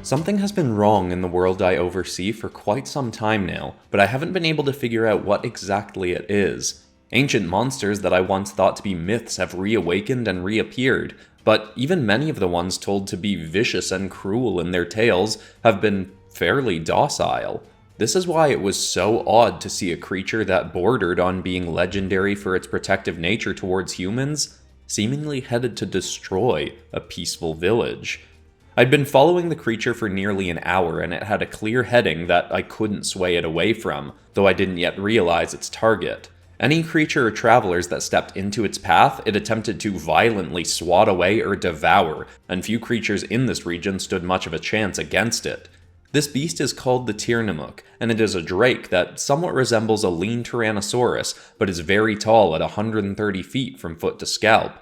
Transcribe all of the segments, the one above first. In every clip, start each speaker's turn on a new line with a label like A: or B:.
A: Something has been wrong in the world I oversee for quite some time now, but I haven't been able to figure out what exactly it is. Ancient monsters that I once thought to be myths have reawakened and reappeared, but even many of the ones told to be vicious and cruel in their tales have been fairly docile. This is why it was so odd to see a creature that bordered on being legendary for its protective nature towards humans, seemingly headed to destroy a peaceful village. I'd been following the creature for nearly an hour, and it had a clear heading that I couldn't sway it away from, though I didn't yet realize its target. Any creature or travelers that stepped into its path, it attempted to violently swat away or devour, and few creatures in this region stood much of a chance against it. This beast is called the Tàirnemhuc, and it is a drake that somewhat resembles a lean Tyrannosaurus, but is very tall at 130 feet from foot to scalp.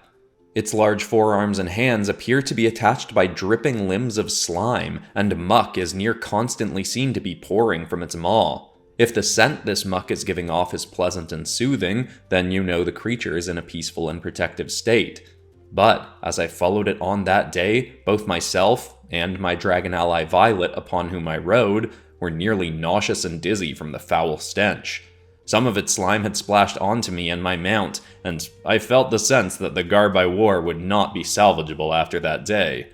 A: Its large forearms and hands appear to be attached by dripping limbs of slime, and muck is near constantly seen to be pouring from its maw. If the scent this muck is giving off is pleasant and soothing, then you know the creature is in a peaceful and protective state. But, as I followed it on that day, both myself and my dragon ally Violet, upon whom I rode, were nearly nauseous and dizzy from the foul stench. Some of its slime had splashed onto me and my mount, and I felt the sense that the garb I wore would not be salvageable after that day.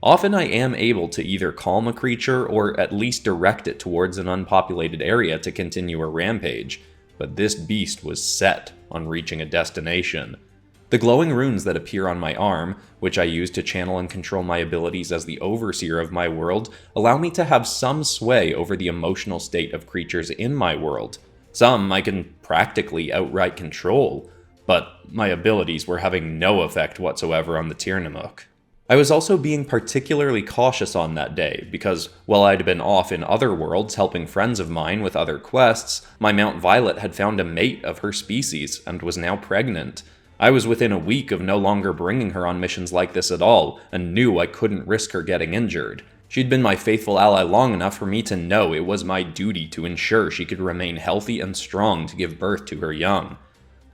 A: Often I am able to either calm a creature or at least direct it towards an unpopulated area to continue a rampage, but this beast was set on reaching a destination. The glowing runes that appear on my arm, which I use to channel and control my abilities as the overseer of my world, allow me to have some sway over the emotional state of creatures in my world. Some I can practically outright control, but my abilities were having no effect whatsoever on the Tàirnemhuc. I was also being particularly cautious on that day, because while I'd been off in other worlds helping friends of mine with other quests, my Mount Violet had found a mate of her species and was now pregnant. I was within a week of no longer bringing her on missions like this at all, and knew I couldn't risk her getting injured. She'd been my faithful ally long enough for me to know it was my duty to ensure she could remain healthy and strong to give birth to her young.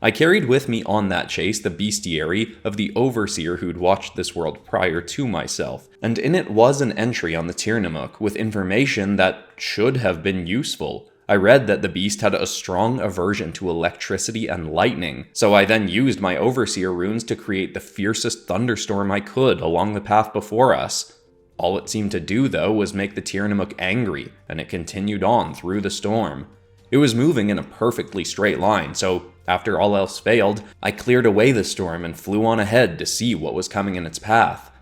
A: I carried with me on that chase the bestiary of the overseer who'd watched this world prior to myself, and in it was an entry on the Tàirnemhuc with information that should have been useful. I read that the beast had a strong aversion to electricity and lightning, so I then used my overseer runes to create the fiercest thunderstorm I could along the path before us. All it seemed to do, though, was make the Tàirnemhuc angry, and it continued on through the storm. It was moving in a perfectly straight line, so after all else failed, I cleared away the storm and flew on ahead to see what was coming in its path.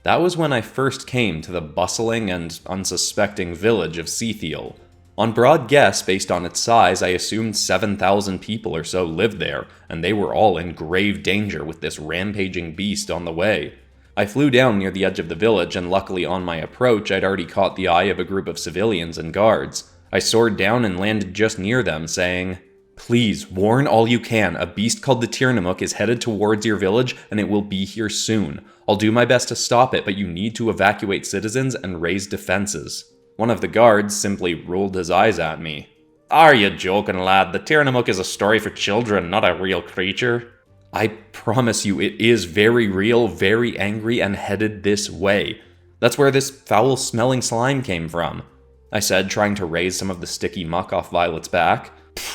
A: That was when I first came to the bustling and unsuspecting village of Sethiel. On broad guess, based on its size, I assumed 7,000 people or so lived there, and they were all in grave danger with this rampaging beast on the way. I flew down near the edge of the village, and luckily on my approach I'd already caught the eye of a group of civilians and guards. I soared down and landed just near them, saying, "Please, warn all you can, a beast called the Tàirnemhuc is headed towards your village, and it will be here soon. I'll do my best to stop it, but you need to evacuate citizens and raise defenses." One of the guards simply rolled his eyes at me. "Are you joking, lad? The Tàirnemhuc is a story for children, not a real creature." "I promise you it is very real, very angry, and headed this way. That's where this foul-smelling slime came from," I said, trying to raise some of the sticky muck off Violet's back.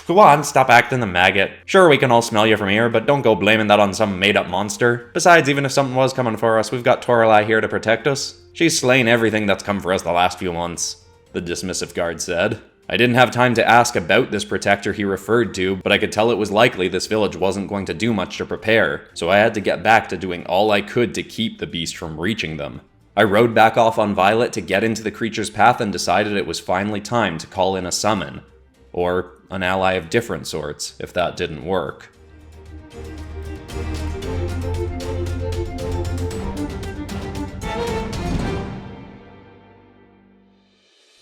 A: "Go on, stop acting the maggot. Sure, we can all smell you from here, but don't go blaming that on some made-up monster. Besides, even if something was coming for us, we've got Torreli here to protect us. She's slain everything that's come for us the last few months," the dismissive guard said. I didn't have time to ask about this protector he referred to, but I could tell it was likely this village wasn't going to do much to prepare, so I had to get back to doing all I could to keep the beast from reaching them. I rode back off on Violet to get into the creature's path and decided it was finally time to call in a summon. Or an ally of different sorts, if that didn't work.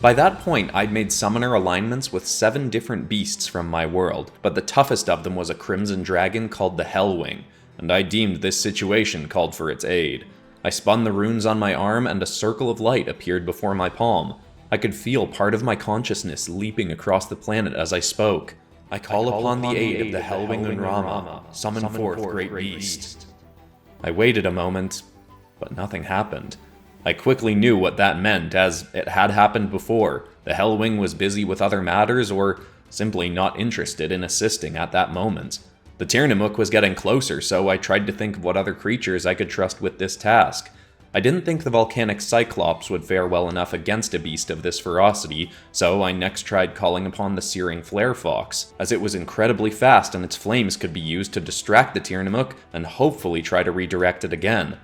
A: By that point, I'd made summoner alignments with 7 different beasts from my world, but the toughest of them was a crimson dragon called the Hellwing, and I deemed this situation called for its aid. I spun the runes on my arm, and a circle of light appeared before my palm. I could feel part of my consciousness leaping across the planet as I spoke. "I call upon the aid of the Hellwing Unrama. Summon forth, great beast." I waited a moment, but nothing happened. I quickly knew what that meant, as it had happened before. The Hellwing was busy with other matters, or simply not interested in assisting at that moment. The Tàirnemhuc was getting closer, so I tried to think of what other creatures I could trust with this task. I didn't think the volcanic Cyclops would fare well enough against a beast of this ferocity, so I next tried calling upon the searing Flare Fox, as it was incredibly fast and its flames could be used to distract the Tàirnemhuc and hopefully try to redirect it again.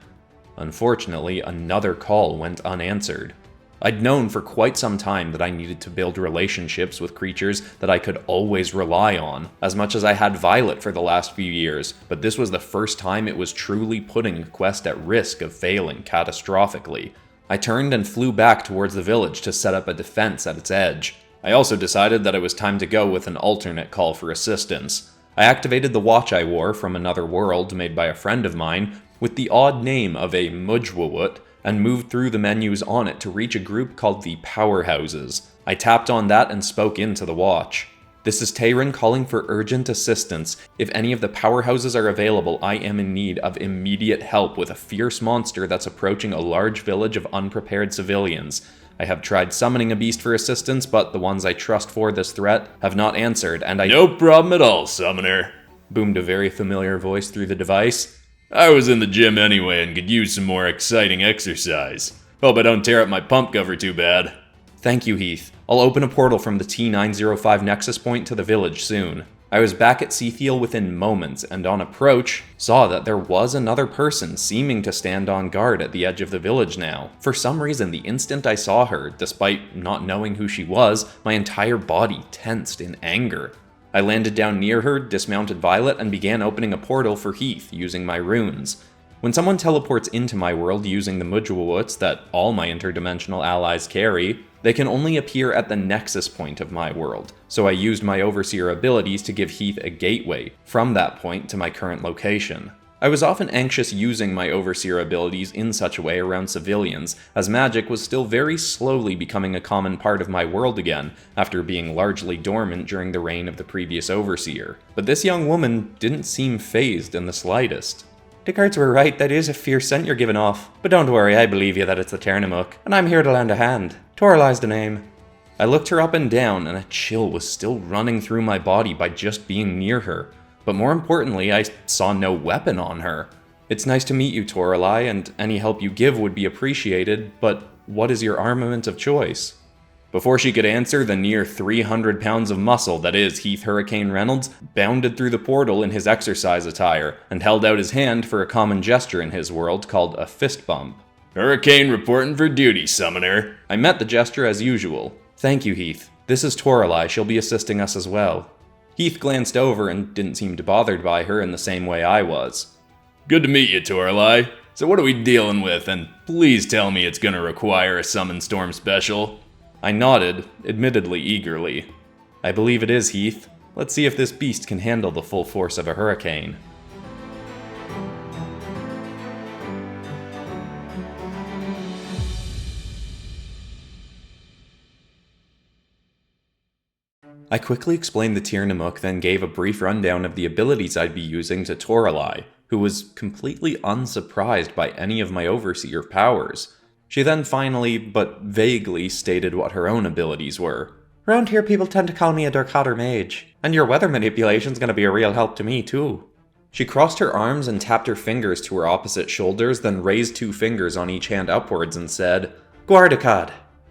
A: Unfortunately, another call went unanswered. I'd known for quite some time that I needed to build relationships with creatures that I could always rely on, as much as I had Violet for the last few years, but this was the first time it was truly putting the quest at risk of failing catastrophically. I turned and flew back towards the village to set up a defense at its edge. I also decided that it was time to go with an alternate call for assistance. I activated the watch I wore from another world made by a friend of mine with the odd name of a Mujwawut, and moved through the menus on it to reach a group called the Powerhouses. I tapped on that and spoke into the watch. "This is Tayrun calling for urgent assistance. If any of the Powerhouses are available, I am in need of immediate help with a fierce monster that's approaching a large village of unprepared civilians. I have tried summoning a beast for assistance, but the ones I trust for this threat have not answered, and
B: No problem at all, Summoner,"
A: boomed a very familiar voice through the device.
B: "I was in the gym anyway and could use some more exciting exercise. Hope I don't tear up my pump cover too bad."
A: "Thank you, Heath. I'll open a portal from the T905 Nexus Point to the village soon." I was back at Seathiel within moments, and on approach, saw that there was another person seeming to stand on guard at the edge of the village now. For some reason, the instant I saw her, despite not knowing who she was, my entire body tensed in anger. I landed down near her, dismounted Violet, and began opening a portal for Heath using my runes. When someone teleports into my world using the Mujwawuts that all my interdimensional allies carry, they can only appear at the nexus point of my world, so I used my Overseer abilities to give Heath a gateway from that point to my current location. I was often anxious using my Overseer abilities in such a way around civilians, as magic was still very slowly becoming a common part of my world again, after being largely dormant during the reign of the previous Overseer. But this young woman didn't seem fazed in the slightest. "The guards were right, that is a fierce scent you're giving off. But don't worry, I believe you that it's the Tàirnemhuc, and I'm here to lend a hand. Torreli's the name." I looked her up and down, and a chill was still running through my body by just being near her. But more importantly, I saw no weapon on her. "It's nice to meet you, Torreli, and any help you give would be appreciated, but what is your armament of choice?" Before she could answer, the near 300 pounds of muscle that is Heath Hurricane Reynolds bounded through the portal in his exercise attire, and held out his hand for a common gesture in his world called a fist bump.
B: "Hurricane reporting for duty, Summoner."
A: I met the gesture as usual. "Thank you, Heath. This is Torreli, she'll be assisting us as well." Heath glanced over and didn't seem bothered by her in the same way I was.
B: "Good to meet you, Torreli. So what are we dealing with, and please tell me it's gonna require a Summon Storm special?"
A: I nodded, admittedly eagerly. "I believe it is, Heath. Let's see if this beast can handle the full force of a hurricane." I quickly explained the Tàirnemhuc, then gave a brief rundown of the abilities I'd be using to Torreli, who was completely unsurprised by any of my Overseer powers. She then finally, but vaguely, stated what her own abilities were. "Around here people tend to call me a Darkhatter mage, and your weather manipulation's gonna be a real help to me too." She crossed her arms and tapped her fingers to her opposite shoulders, then raised 2 fingers on each hand upwards and said, "Guardicad."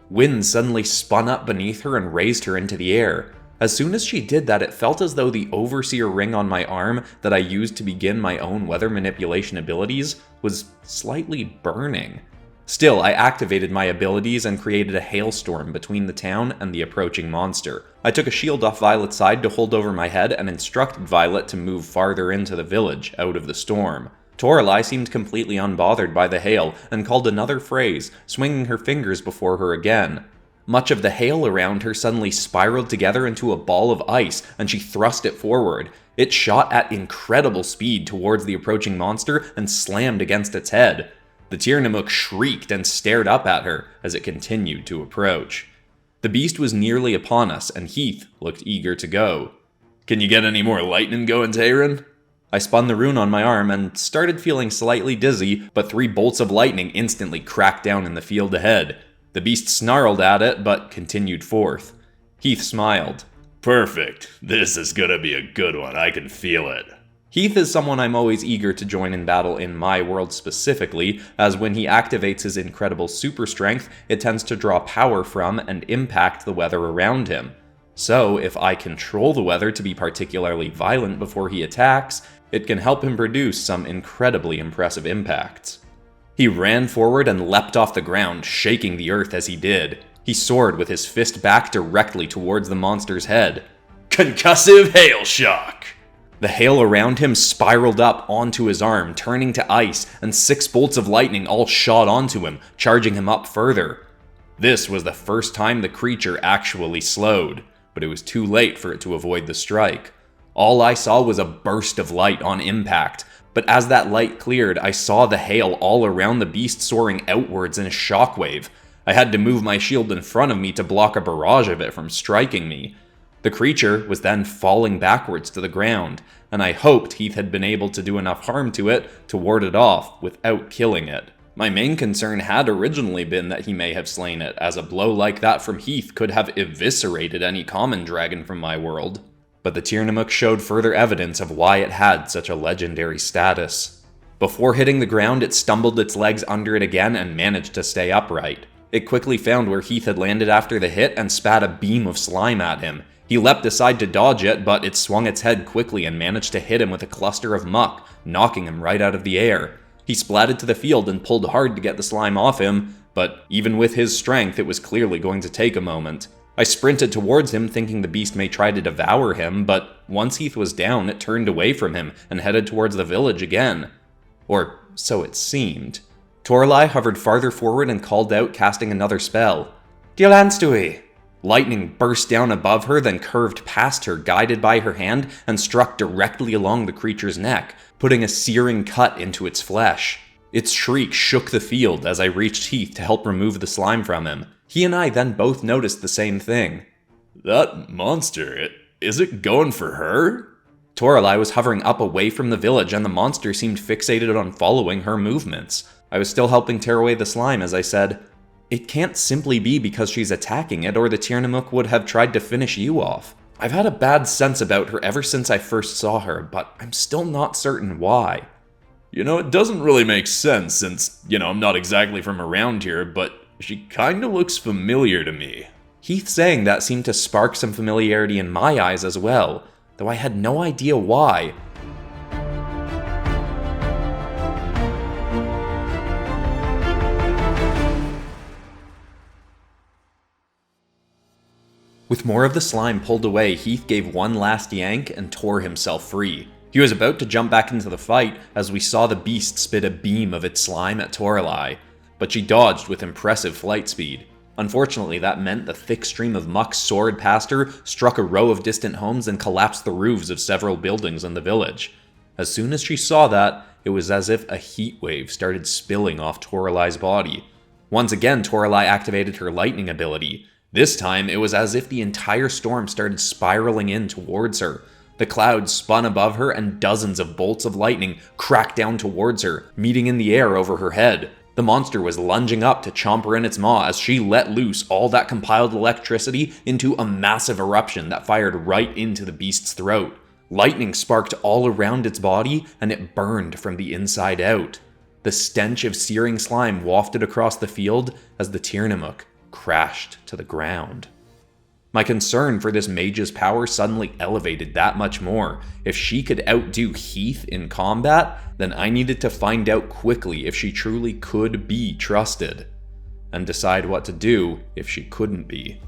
A: Wind suddenly spun up beneath her and raised her into the air. As soon as she did that, it felt as though the Overseer ring on my arm that I used to begin my own weather manipulation abilities was slightly burning. Still, I activated my abilities and created a hailstorm between the town and the approaching monster. I took a shield off Violet's side to hold over my head and instructed Violet to move farther into the village, out of the storm. Torreli seemed completely unbothered by the hail and called another phrase, swinging her fingers before her again. Much of the hail around her suddenly spiraled together into a ball of ice, and she thrust it forward. It shot at incredible speed towards the approaching monster and slammed against its head. The Tàirnemhuc shrieked and stared up at her as it continued to approach. The beast was nearly upon us, and Heath looked eager to go.
B: "Can you get any more lightning going, Tayrun?"
A: I spun the rune on my arm and started feeling slightly dizzy, but 3 bolts of lightning instantly cracked down in the field ahead. The beast snarled at it, but continued forth. Heath smiled.
B: Perfect. This is gonna be a good one, I can feel it.
A: Heath is someone I'm always eager to join in battle in my world specifically, as when he activates his incredible super strength, it tends to draw power from and impact the weather around him. So, if I control the weather to be particularly violent before he attacks, it can help him produce some incredibly impressive impacts. He ran forward and leapt off the ground, shaking the earth as he did. He soared with his fist back directly towards the monster's head.
B: Concussive hail shock!
A: The hail around him spiraled up onto his arm, turning to ice, and 6 bolts of lightning all shot onto him, charging him up further. This was the first time the creature actually slowed, but it was too late for it to avoid the strike. All I saw was a burst of light on impact, but as that light cleared, I saw the hail all around the beast soaring outwards in a shockwave. I had to move my shield in front of me to block a barrage of it from striking me. The creature was then falling backwards to the ground, and I hoped Heath had been able to do enough harm to it to ward it off without killing it. My main concern had originally been that he may have slain it, as a blow like that from Heath could have eviscerated any common dragon from my world. But the Tàirnemhuc showed further evidence of why it had such a legendary status. Before hitting the ground, it stumbled its legs under it again and managed to stay upright. It quickly found where Heath had landed after the hit and spat a beam of slime at him. He leapt aside to dodge it, but it swung its head quickly and managed to hit him with a cluster of muck, knocking him right out of the air. He splatted to the field and pulled hard to get the slime off him, but even with his strength, it was clearly going to take a moment. I sprinted towards him thinking the beast may try to devour him, but once Heath was down, it turned away from him and headed towards the village again. Or so it seemed. Torreli hovered farther forward and called out, casting another spell. Dialanstui! Lightning burst down above her, then curved past her, guided by her hand, and struck directly along the creature's neck, putting a searing cut into its flesh. Its shriek shook the field as I reached Heath to help remove the slime from him. He and I then both noticed the same thing.
B: That monster, is it going for her?
A: Torreli was hovering up away from the village, and the monster seemed fixated on following her movements. I was still helping tear away the slime as I said, "It can't simply be because she's attacking it, or the Tàirnemhuc would have tried to finish you off. I've had a bad sense about her ever since I first saw her, but I'm still not certain why."
B: It doesn't really make sense since, I'm not exactly from around here, but she kinda looks familiar to me.
A: Heath saying that seemed to spark some familiarity in my eyes as well, though I had no idea why. With more of the slime pulled away, Heath gave one last yank and tore himself free. He was about to jump back into the fight as we saw the beast spit a beam of its slime at Torreli, but she dodged with impressive flight speed. Unfortunately, that meant the thick stream of muck soared past her, struck a row of distant homes, and collapsed the roofs of several buildings in the village. As soon as she saw that, it was as if a heat wave started spilling off Torreli's body. Once again, Torreli activated her lightning ability. This time, it was as if the entire storm started spiraling in towards her. The clouds spun above her and dozens of bolts of lightning cracked down towards her, meeting in the air over her head. The monster was lunging up to chomp her in its maw as she let loose all that compiled electricity into a massive eruption that fired right into the beast's throat. Lightning sparked all around its body, and it burned from the inside out. The stench of searing slime wafted across the field as the Tàirnemhuc crashed to the ground. My concern for this mage's power suddenly elevated that much more. If she could outdo Heath in combat, then I needed to find out quickly if she truly could be trusted, and decide what to do if she couldn't be.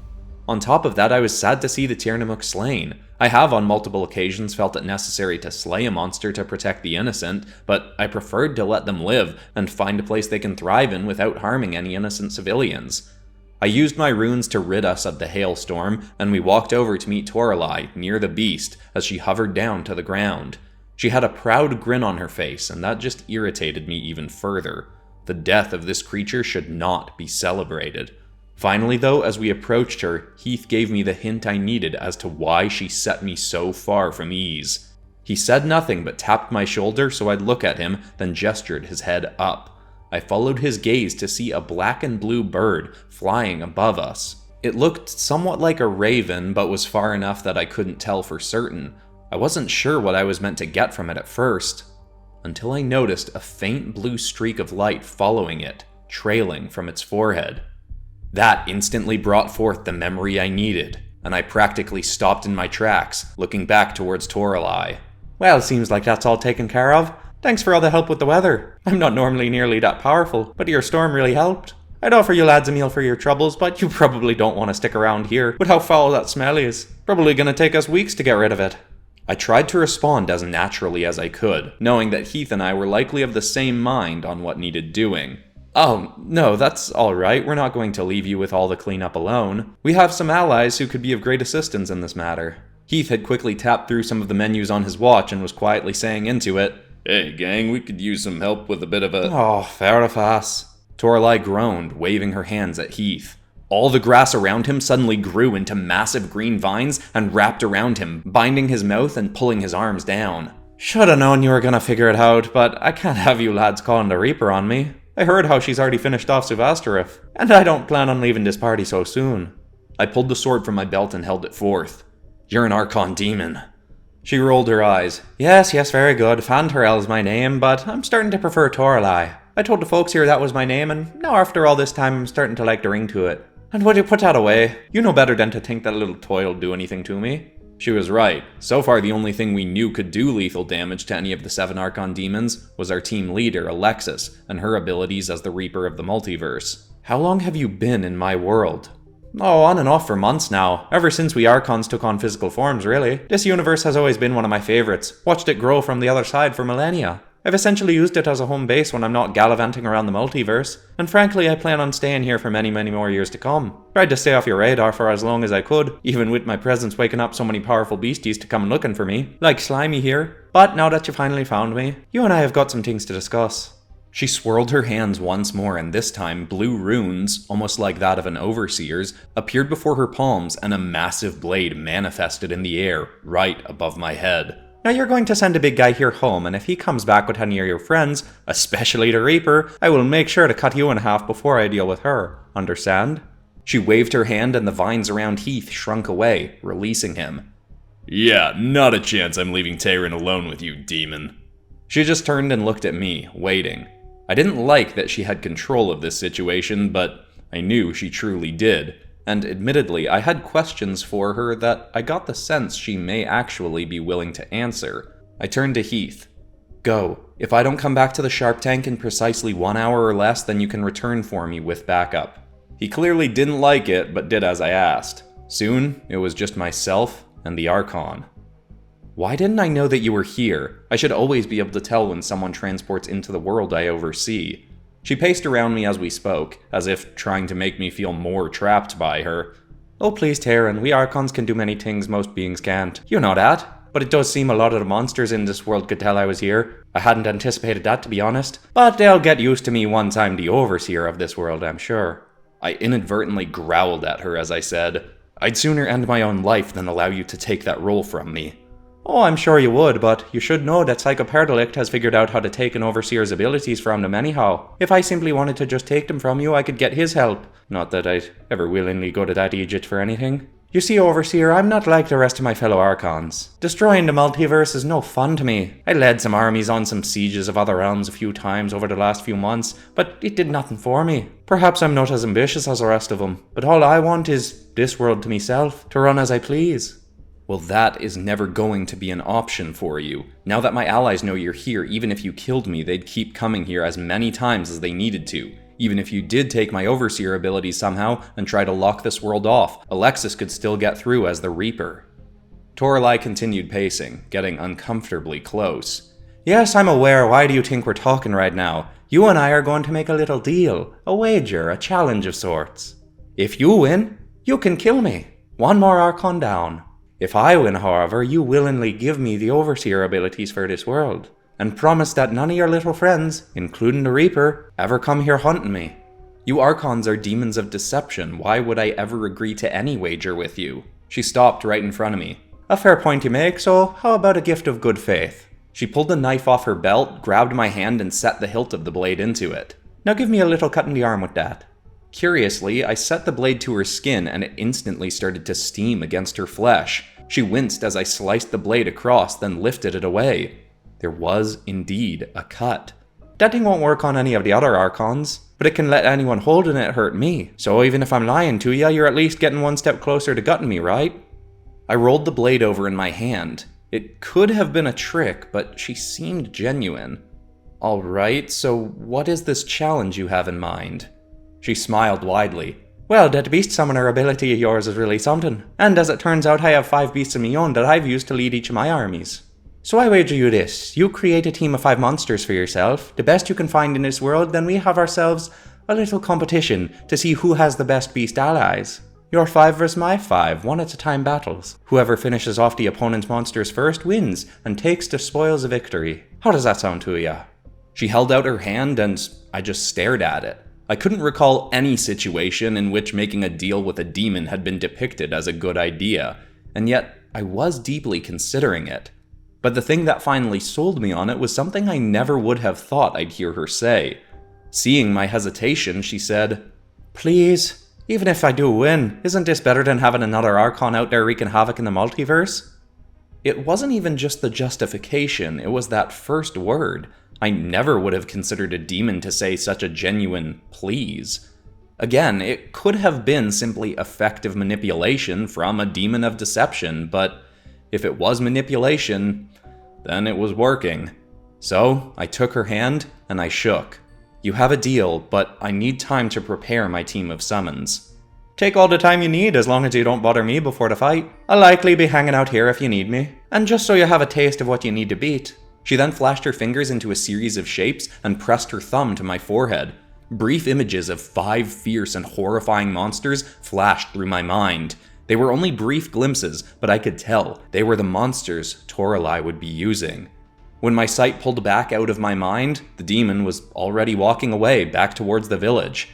A: On top of that, I was sad to see the Tàirnemhuc slain. I have on multiple occasions felt it necessary to slay a monster to protect the innocent, but I preferred to let them live and find a place they can thrive in without harming any innocent civilians. I used my runes to rid us of the hailstorm, and we walked over to meet Torreli near the beast as she hovered down to the ground. She had a proud grin on her face, and that just irritated me even further. The death of this creature should not be celebrated. Finally though, as we approached her, Heath gave me the hint I needed as to why she set me so far from ease. He said nothing but tapped my shoulder so I'd look at him, then gestured his head up. I followed his gaze to see a black and blue bird flying above us. It looked somewhat like a raven, but was far enough that I couldn't tell for certain. I wasn't sure what I was meant to get from it at first, until I noticed a faint blue streak of light following it, trailing from its forehead. That instantly brought forth the memory I needed, and I practically stopped in my tracks, looking back towards Torreli. Well, seems like that's all taken care of. Thanks for all the help with the weather. I'm not normally nearly that powerful, but your storm really helped. I'd offer you lads a meal for your troubles, but you probably don't want to stick around here with how foul that smell is. Probably gonna take us weeks to get rid of it. I tried to respond as naturally as I could, knowing that Heath and I were likely of the same mind on what needed doing. Oh, no, that's alright. We're not going to leave you with all the cleanup alone. We have some allies who could be of great assistance in this matter. Heath had quickly tapped through some of the menus on his watch and was quietly saying into it,
B: Hey gang, we could use some help with a bit of a...
A: Oh, fair enough, ass. Torreli groaned, waving her hands at Heath. All the grass around him suddenly grew into massive green vines and wrapped around him, binding his mouth and pulling his arms down. Shoulda known you were gonna figure it out, but I can't have you lads calling the Reaper on me. I heard how she's already finished off Suvastarif, and I don't plan on leaving this party so soon. I pulled the sword from my belt and held it forth. You're an Archon demon. She rolled her eyes. Yes, very good. Fantarel's my name, but I'm starting to prefer Torreli. I told the folks here that was my name, and now after all this time I'm starting to like the ring to it. And would you put that away? You know better than to think that little toy'll do anything to me. She was right. So far the only thing we knew could do lethal damage to any of the 7 Archon demons was our team leader, Alexis, and her abilities as the Reaper of the Multiverse. How long have you been in my world? Oh, on and off for months now. Ever since we Archons took on physical forms, really. This universe has always been one of my favorites. Watched it grow from the other side for millennia. I've essentially used it as a home base when I'm not gallivanting around the multiverse, and frankly I plan on staying here for many more years to come. Tried to stay off your radar for as long as I could, even with my presence waking up so many powerful beasties to come looking for me, like Slimy here. But now that you finally found me, you and I have got some things to discuss. She swirled her hands once more, and this time blue runes, almost like that of an overseer's, appeared before her palms and a massive blade manifested in the air, right above my head. Now you're going to send a big guy here home, and if he comes back with any of your friends, especially the Reaper, I will make sure to cut you in half before I deal with her. Understand? She waved her hand and the vines around Heath shrunk away, releasing him.
B: Yeah, not a chance I'm leaving Tayrun alone with you, demon.
A: She just turned and looked at me, waiting. I didn't like that she had control of this situation, but I knew she truly did. And admittedly, I had questions for her that I got the sense she may actually be willing to answer. I turned to Heath. Go. If I don't come back to the Sharp Tank in precisely 1 hour or less, then you can return for me with backup. He clearly didn't like it, but did as I asked. Soon, it was just myself and the Archon. Why didn't I know that you were here? I should always be able to tell when someone transports into the world I oversee. She paced around me as we spoke, as if trying to make me feel more trapped by her. Oh please Tayrun, we Archons can do many things most beings can't. You know that. But it does seem a lot of the monsters in this world could tell I was here. I hadn't anticipated that, to be honest. But they'll get used to me once I'm the overseer of this world, I'm sure. I inadvertently growled at her as I said, I'd sooner end my own life than allow you to take that role from me. Oh, I'm sure you would, but you should know that Psychoperdelict has figured out how to take an Overseer's abilities from them anyhow. If I simply wanted to just take them from you, I could get his help. Not that I'd ever willingly go to that Egypt for anything. You see, Overseer, I'm not like the rest of my fellow Archons. Destroying the multiverse is no fun to me. I led some armies on some sieges of other realms a few times over the last few months, but it did nothing for me. Perhaps I'm not as ambitious as the rest of them, but all I want is this world to myself, to run as I please. Well, that is never going to be an option for you. Now that my allies know you're here, even if you killed me, they'd keep coming here as many times as they needed to. Even if you did take my Overseer abilities somehow and try to lock this world off, Alexis could still get through as the Reaper. Torreli continued pacing, getting uncomfortably close. Yes, I'm aware. Why do you think we're talking right now? You and I are going to make a little deal. A wager, a challenge of sorts. If you win, you can kill me. One more Archon down. If I win, however, you willingly give me the Overseer abilities for this world, and promise that none of your little friends, including the Reaper, ever come here hunting me. You Archons are demons of deception. Why would I ever agree to any wager with you? She stopped right in front of me. A fair point you make, so how about a gift of good faith? She pulled the knife off her belt, grabbed my hand, and set the hilt of the blade into it. Now give me a little cut in the arm with that. Curiously, I set the blade to her skin and it instantly started to steam against her flesh. She winced as I sliced the blade across, then lifted it away. There was indeed a cut. That thing won't work on any of the other Archons, but it can let anyone holding it hurt me. So even if I'm lying to ya, you're at least getting one step closer to gutting me, right? I rolled the blade over in my hand. It could have been a trick, but she seemed genuine. Alright, so what is this challenge you have in mind? She smiled widely. Well, that beast summoner ability of yours is really something. And as it turns out, I have 5 beasts of my own that I've used to lead each of my armies. So I wager you this, you create a team of 5 monsters for yourself, the best you can find in this world, then we have ourselves a little competition to see who has the best beast allies. Your 5 versus my 5, one at a time battles. Whoever finishes off the opponent's monsters first wins and takes the spoils of victory. How does that sound to ya? She held out her hand and I just stared at it. I couldn't recall any situation in which making a deal with a demon had been depicted as a good idea, and yet I was deeply considering it. But the thing that finally sold me on it was something I never would have thought I'd hear her say. Seeing my hesitation, she said, "Please, even if I do win, isn't this better than having another Archon out there wreaking havoc in the multiverse?" It wasn't even just the justification, it was that first word. I never would have considered a demon to say such a genuine please. Again, it could have been simply effective manipulation from a demon of deception, but if it was manipulation, then it was working. So I took her hand and I shook. "You have a deal, but I need time to prepare my team of summons." "Take all the time you need as long as you don't bother me before the fight. I'll likely be hanging out here if you need me. And just so you have a taste of what you need to beat." She then flashed her fingers into a series of shapes and pressed her thumb to my forehead. Brief images of 5 fierce and horrifying monsters flashed through my mind. They were only brief glimpses, but I could tell they were the monsters Torreli would be using. When my sight pulled back out of my mind, the demon was already walking away back towards the village.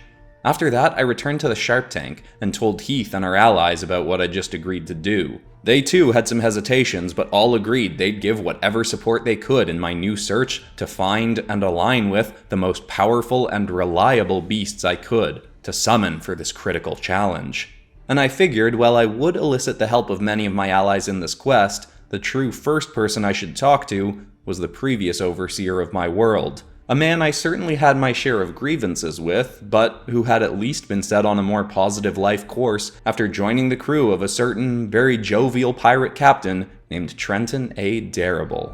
A: After that, I returned to the sharp tank and told Heath and our allies about what I just agreed to do. They too had some hesitations, but all agreed they'd give whatever support they could in my new search to find and align with the most powerful and reliable beasts I could to summon for this critical challenge. And I figured while I would elicit the help of many of my allies in this quest, the true first person I should talk to was the previous overseer of my world. A man I certainly had my share of grievances with, but who had at least been set on a more positive life course after joining the crew of a certain very jovial pirate captain named Trenton A. Darrable.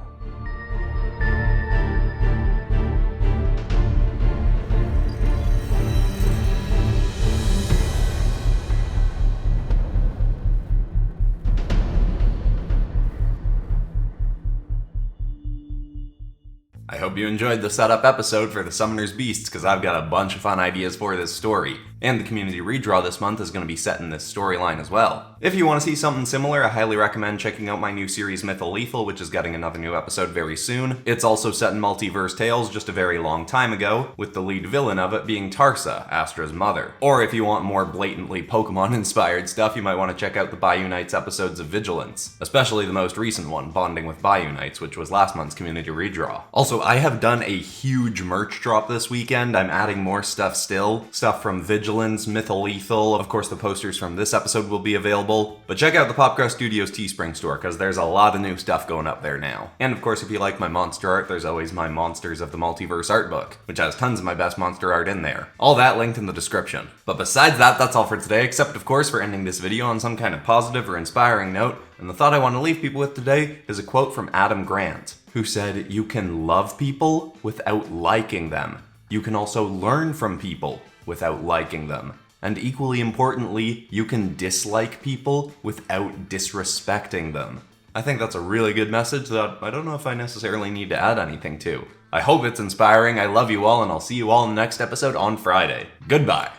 B: I hope you enjoyed the setup episode for the Summoner's Beasts, because I've got a bunch of fun ideas for this story. And the community redraw this month is going to be set in this storyline as well. If you want to see something similar, I highly recommend checking out my new series Mytholethal, which is getting another new episode very soon. It's also set in Multiverse Tales just a very long time ago, with the lead villain of it being Tarsa, Astra's mother. Or if you want more blatantly Pokemon-inspired stuff, you might want to check out the Bayou Knights episodes of Vigilance, especially the most recent one, Bonding with Bayou Knights, which was last month's community redraw. Also, I have done a huge merch drop this weekend. I'm adding more stuff still. Stuff from Vigilance, Mytholethal, of course the posters from this episode will be available. But check out the PopCross Studios Teespring store, because there's a lot of new stuff going up there now. And of course, if you like my monster art, there's always my Monsters of the Multiverse art book, which has tons of my best monster art in there. All that linked in the description. But besides that, that's all for today, except of course for ending this video on some kind of positive or inspiring note. And the thought I want to leave people with today is a quote from Adam Grant, who said, "You can love people without liking them. You can also learn from people without liking them. And equally importantly, you can dislike people without disrespecting them." I think that's a really good message that I don't know if I necessarily need to add anything to. I hope it's inspiring, I love you all, and I'll see you all in the next episode on Friday. Goodbye.